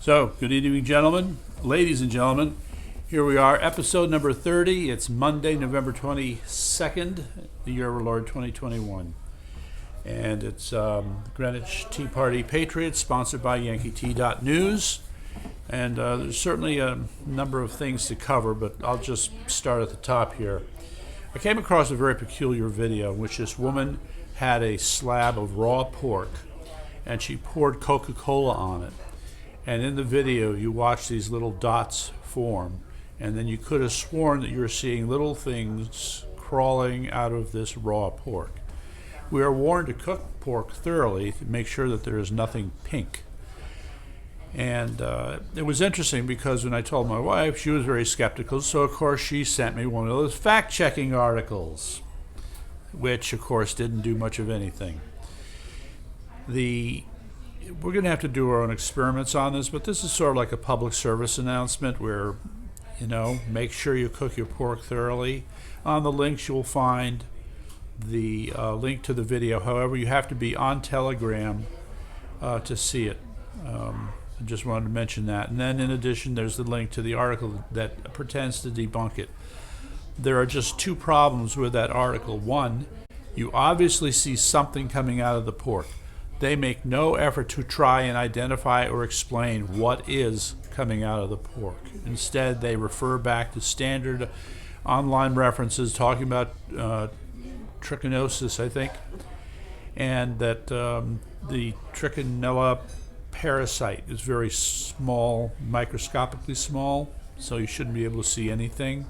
So, good evening, gentlemen, ladies and gentlemen. Here we are, episode number 30. It's Monday, November 22nd, the year of our Lord 2021. And it's Greenwich Tea Party Patriots, sponsored by Yankee.News. And there's certainly a number of things to cover, but I'll just start at the top here. I came across a very peculiar video in which this woman had a slab of raw pork, and she poured Coca-Cola on it. And in the video, you watch these little dots form, and then you could have sworn that you're seeing little things crawling out of this raw pork. We are warned to cook pork thoroughly to make sure that there is nothing pink. And it was interesting because when I told my wife, she was very skeptical, so of course she sent me one of those fact-checking articles, which of course didn't do much of anything. We're going to have to do our own experiments on this, but this is sort of like a public service announcement where, make sure you cook your pork thoroughly. On the links, you'll find the link to the video. However, you have to be on Telegram to see it. I just wanted to mention that. And then in addition, there's the link to the article that pretends to debunk it. There are just two problems with that article. One, you obviously see something coming out of the pork. They make no effort to try and identify or explain what is coming out of the pork. Instead, they refer back to standard online references talking about trichinosis, I think, and that the trichinella parasite is very small, microscopically small, so you shouldn't be able to see anything.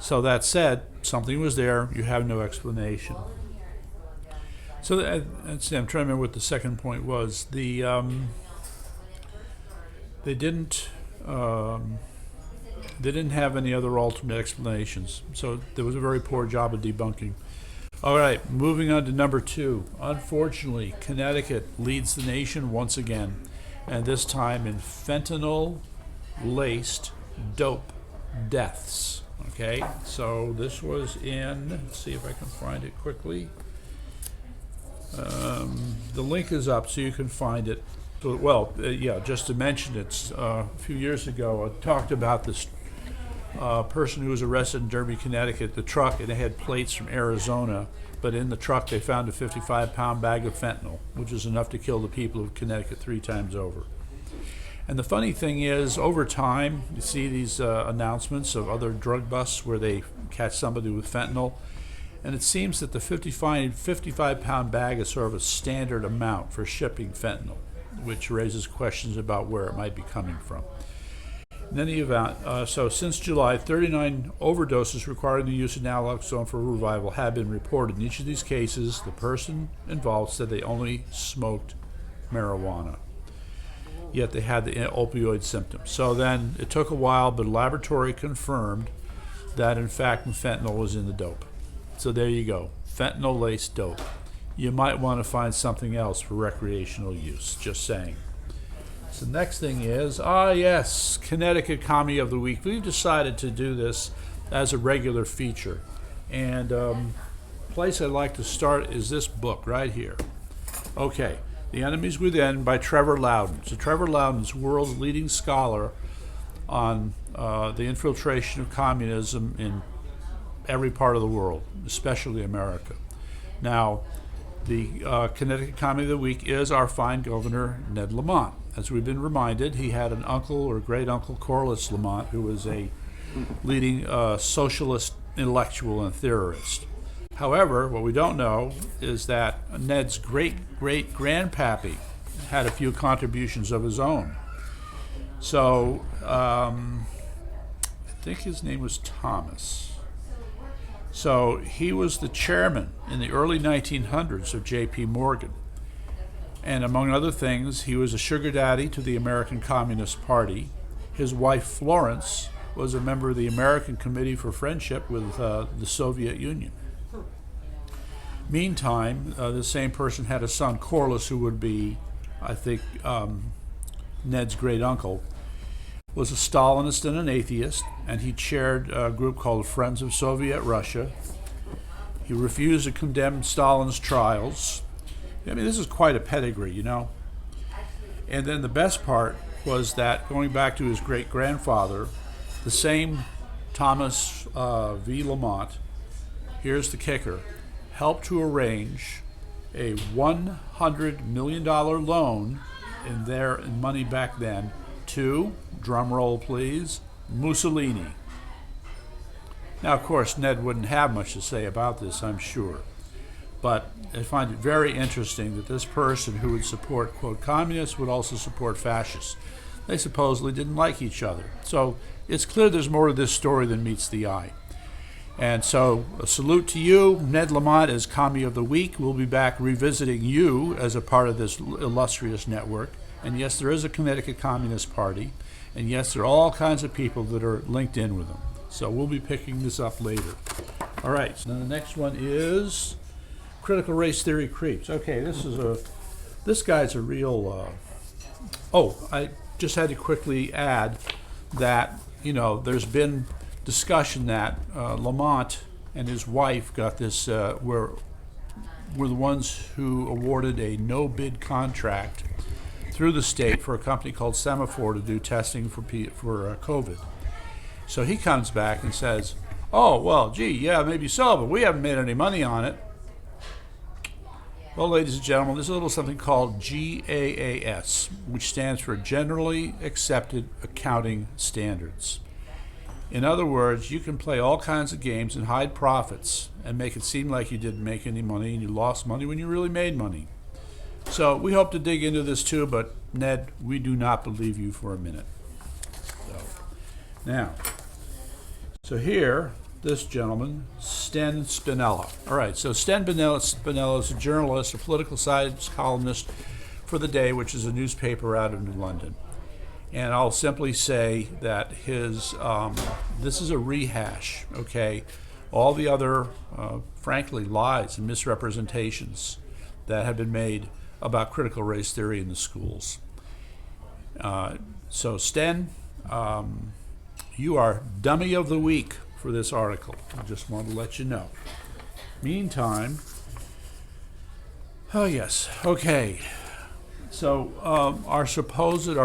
So that said, something was there, you have no explanation. So I'm trying to remember what the second point was. They didn't have any other alternate explanations. So there was a very poor job of debunking. All right, moving on to number 2. Unfortunately, Connecticut leads the nation once again, and this time in fentanyl-laced dope deaths. Okay, so this was in, let's see if I can find it quickly. The link is up so you can find it. Just to mention it, a few years ago I talked about this person who was arrested in Derby, Connecticut, the truck, and they had plates from Arizona, but in the truck they found a 55-pound bag of fentanyl, which is enough to kill the people of Connecticut 3 times over. And the funny thing is, over time, you see these announcements of other drug busts where they catch somebody with fentanyl, and it seems that the 55-pound bag is sort of a standard amount for shipping fentanyl, which raises questions about where it might be coming from. In any event, so since July, 39 overdoses requiring the use of naloxone for revival have been reported. In each of these cases, the person involved said they only smoked marijuana, yet they had the opioid symptoms. So then it took a while, but a laboratory confirmed that in fact fentanyl was in the dope. So there you go, fentanyl-laced dope. You might want to find something else for recreational use, just saying. So the next thing is, yes, Connecticut Comedy of the Week. We've decided to do this as a regular feature. And place I'd like to start is this book right here. Okay, The Enemies Within by Trevor Loudon. So Trevor Loudon is the world's leading scholar on the infiltration of communism in every part of the world, especially America. Now, the Connecticut Comedy of the Week is our fine governor, Ned Lamont. As we've been reminded, he had an uncle or great-uncle, Corliss Lamont, who was a leading socialist intellectual and theorist. However, what we don't know is that Ned's great-great-grandpappy had a few contributions of his own. So, I think his name was Thomas. So he was the chairman in the early 1900s of J.P. Morgan. And among other things, he was a sugar daddy to the American Communist Party. His wife, Florence, was a member of the American Committee for Friendship with the Soviet Union. Meantime, the same person had a son, Corliss, who would be, I think, Ned's great-uncle, was a Stalinist and an atheist, and he chaired a group called Friends of Soviet Russia. He refused to condemn Stalin's trials. I mean, this is quite a pedigree, And then the best part was that going back to his great-grandfather, the same Thomas V. Lamont, here's the kicker, helped to arrange a $100 million loan in money back then to, drum roll please, Mussolini. Now, of course, Ned wouldn't have much to say about this, I'm sure. But I find it very interesting that this person who would support, quote, communists would also support fascists. They supposedly didn't like each other. So it's clear there's more to this story than meets the eye. And so a salute to you, Ned Lamont, as Commie of the Week. We'll be back revisiting you as a part of this illustrious network. And yes, there is a Connecticut Communist Party. And yes, there are all kinds of people that are linked in with them. So we'll be picking this up later. All right, so then the next one is Critical Race Theory Creeps. Okay, this guy's a real, I just had to quickly add that, there's been discussion that Lamont and his wife got this, were the ones who awarded a no-bid contract through the state for a company called Semaphore to do testing for COVID. So he comes back and says, oh, well, gee, yeah, maybe so, but we haven't made any money on it. Well, ladies and gentlemen, there's a little something called GAAP, which stands for Generally Accepted Accounting Standards. In other words, you can play all kinds of games and hide profits and make it seem like you didn't make any money and you lost money when you really made money. So we hope to dig into this too, but Ned, we do not believe you for a minute. So here, this gentleman, Sten Spinella. All right, so Sten Spinella is a journalist, a political science columnist for The Day, which is a newspaper out of New London. And I'll simply say that this is a rehash, okay? All the other, frankly, lies and misrepresentations that have been made about critical race theory in the schools. So Sten, you are Dummy of the Week for this article. I just wanted to let you know. Meantime, oh yes, okay. So our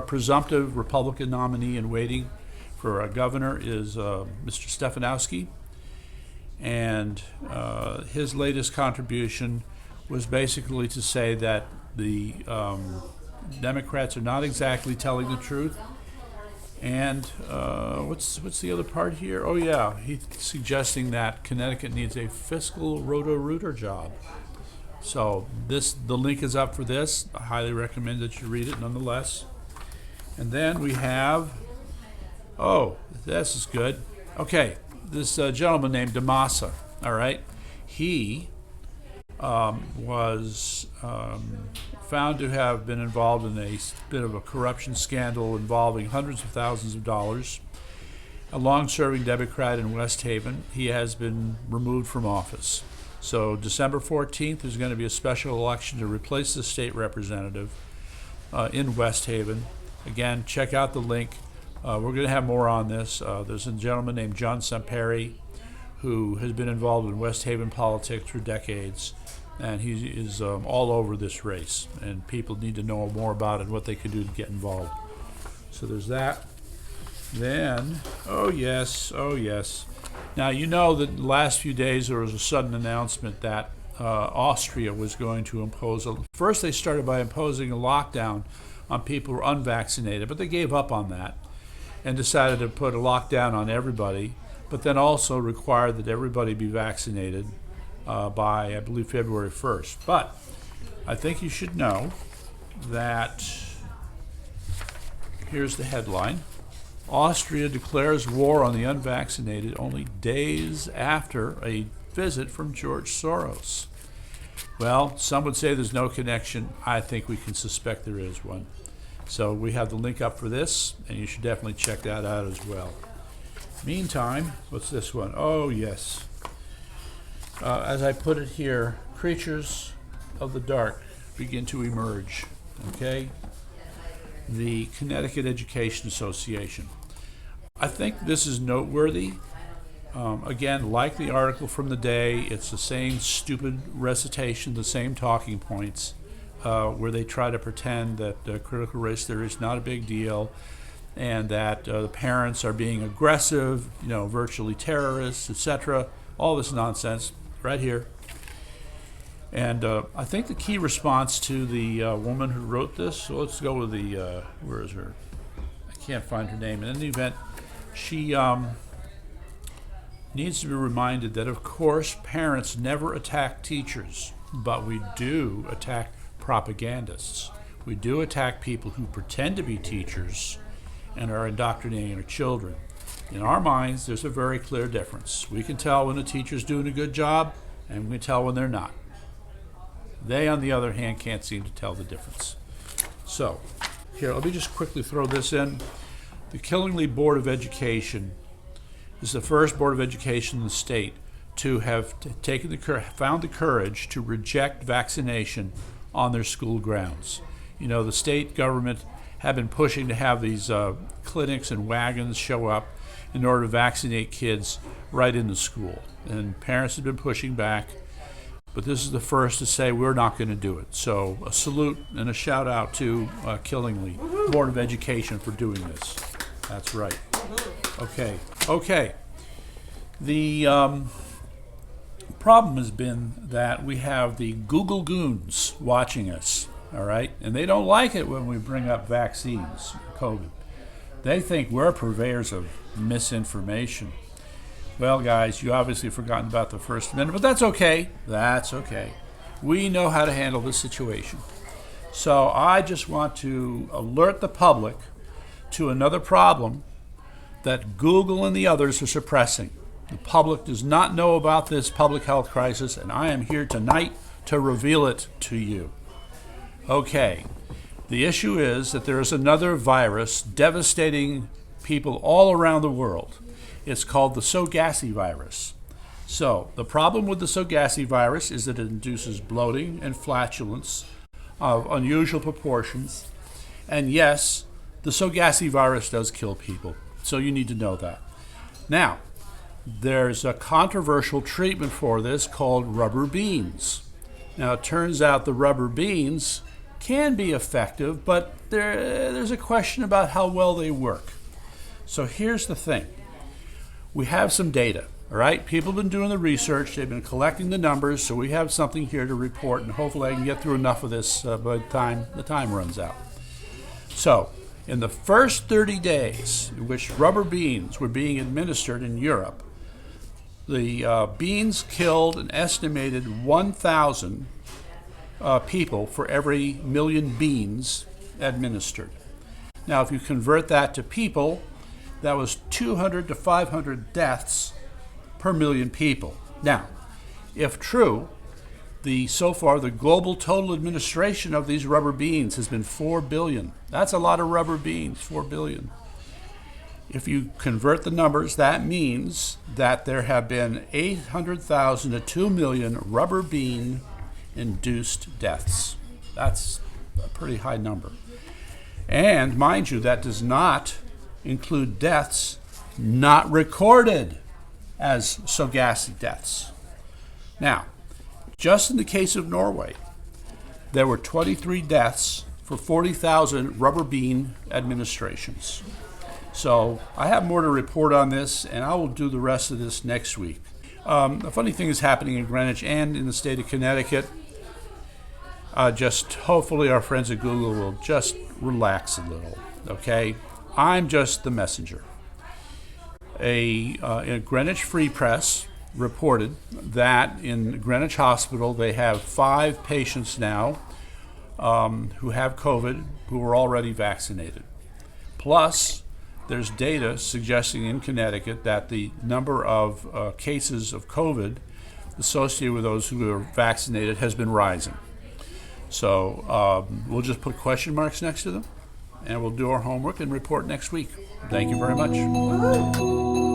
presumptive Republican nominee in waiting for governor is Mr. Stefanowski, and his latest contribution was basically to say that the Democrats are not exactly telling the truth. And what's the other part here? Oh yeah, he's suggesting that Connecticut needs a fiscal roto-rooter job. So the link is up for this. I highly recommend that you read it nonetheless. And then we have, this is good. Okay, this gentleman named DeMassa, all right? He was found to have been involved in a bit of a corruption scandal involving hundreds of thousands of dollars. A long-serving Democrat in West Haven. He has been removed from office. So December 14th, there's going to be a special election to replace the state representative in West Haven. Again, check out the link. We're going to have more on this. There's a gentleman named John Samperi who has been involved in West Haven politics for decades, and he is all over this race, and people need to know more about it and what they can do to get involved. So there's that. Then, oh yes. Now, you know that in the last few days there was a sudden announcement that Austria was going to impose first they started by imposing a lockdown on people who are unvaccinated, but they gave up on that and decided to put a lockdown on everybody, but then also required that everybody be vaccinated by, I believe, February 1st. But I think you should know that, here's the headline: Austria declares war on the unvaccinated only days after a visit from George Soros. Well, some would say there's no connection. I think we can suspect there is one. So we have the link up for this, and you should definitely check that out as well. Meantime, what's this one? Oh, yes. As I put it here, creatures of the dark begin to emerge, okay? The Connecticut Education Association. I think this is noteworthy. Again, like the article from The Day, it's the same stupid recitation, the same talking points. where they try to pretend that critical race theory is not a big deal, and that the parents are being aggressive, virtually terrorists, etc. All this nonsense right here. And I think the key response to the woman who wrote this, so let's go with the, where is her? I can't find her name. In any event, she needs to be reminded that, of course, parents never attack teachers, but we do attack propagandists. We do attack people who pretend to be teachers and are indoctrinating our children. In our minds, there's a very clear difference. We can tell when a teacher's doing a good job, and we can tell when they're not. They, on the other hand, can't seem to tell the difference. So, here, let me just quickly throw this in. The Killingly Board of Education is the first board of education in the state to have found the courage to reject vaccination on their school grounds. The state government have been pushing to have these clinics and wagons show up in order to vaccinate kids right in the school. And parents have been pushing back, but this is the first to say we're not going to do it. So a salute and a shout out to Killingly Board of Education for doing this. That's right. Okay. The problem has been that we have the Google goons watching us, all right? And they don't like it when we bring up vaccines, COVID. They think we're purveyors of misinformation. Well, guys, you obviously have forgotten about the First Amendment, but that's okay. That's okay. We know how to handle this situation. So I just want to alert the public to another problem that Google and the others are suppressing. The public does not know about this public health crisis, and I am here tonight to reveal it to you. Okay, the issue is that there is another virus devastating people all around the world. It's called the Sogassy virus. So, the problem with the Sogassy virus is that it induces bloating and flatulence of unusual proportions. And yes, the Sogassy virus does kill people. So you need to know that. Now, there's a controversial treatment for this called rubber beans. Now, it turns out the rubber beans can be effective, but there's a question about how well they work. So here's the thing. We have some data, all right? People have been doing the research. They've been collecting the numbers, so we have something here to report, and hopefully I can get through enough of this by the time runs out. So, in the first 30 days in which rubber beans were being administered in Europe, the beans killed an estimated 1,000 people for every million beans administered. Now, if you convert that to people, that was 200 to 500 deaths per million people. Now, if true, so far the global total administration of these rubber beans has been 4 billion. That's a lot of rubber beans, 4 billion. If you convert the numbers, that means that there have been 800,000 to 2 million rubber bean induced deaths. That's a pretty high number. And mind you, that does not include deaths not recorded as Sogassy deaths. Now, just in the case of Norway, there were 23 deaths for 40,000 rubber bean administrations. So I have more to report on this, and I will do the rest of this next week. A funny thing is happening in Greenwich and in the state of Connecticut. Just hopefully our friends at Google will just relax a little, okay? I'm just the messenger. A Greenwich Free Press reported that in Greenwich Hospital they have 5 patients now who have COVID who were already vaccinated. Plus, there's data suggesting in Connecticut that the number of cases of COVID associated with those who are vaccinated has been rising. So we'll just put question marks next to them, and we'll do our homework and report next week. Thank you very much.